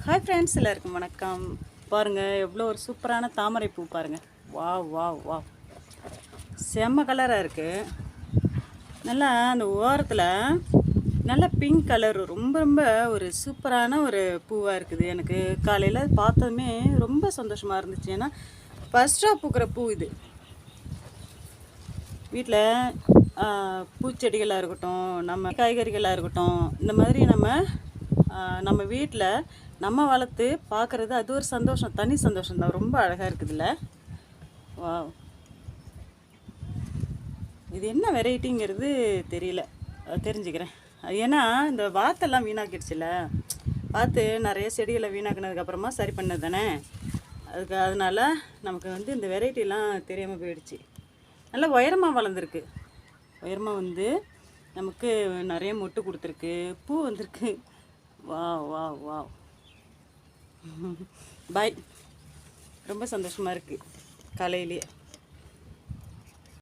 Hi friends, எல்லாருக்கும் வணக்கம். பாருங்கள், எவ்வளோ ஒரு சூப்பரான தாமரை பூ பாருங்கள். வாவ் வாவ் வாவ், செம்ம கலராக இருக்குது. நல்லா அந்த ஓரத்தில் நல்லா பிங்க் கலர், ரொம்ப ரொம்ப ஒரு சூப்பரான ஒரு பூவாக இருக்குது. எனக்கு காலையில் பார்த்ததுமே ரொம்ப சந்தோஷமாக இருந்துச்சு. ஏன்னா ஃபஸ்ட்டாக பூக்கிற பூ இது. வீட்டில் பூச்செடிகளாக இருக்கட்டும், நம்ம காய்கறிகளாக இருக்கட்டும், இந்த மாதிரி நம்ம வீட்டில் நம்ம வளர்த்து பார்க்குறது அது ஒரு சந்தோஷம், தனி சந்தோஷம் தான். ரொம்ப அழகாக இருக்குதுல்ல. வா, இது என்ன வெரைட்டிங்கிறது தெரியல, தெரிஞ்சுக்கிறேன். ஏன்னா இந்த வாத்தெல்லாம் வீணாக்கிடுச்சுல, வாத்து நிறைய செடிகளை வீணாக்கினதுக்கப்புறமா சரி பண்ணது தானே. அதனால் நமக்கு இந்த வெரைட்டிலாம் தெரியாமல் போயிடுச்சு. நல்லா உயரமாக வளர்ந்துருக்கு. உயரமாக நமக்கு நிறைய மொட்டு கொடுத்துருக்கு, பூ வந்திருக்கு. வா வா வா, பாய். ரொம்ப சந்தோஷமாக இருக்குது காலையிலேயே.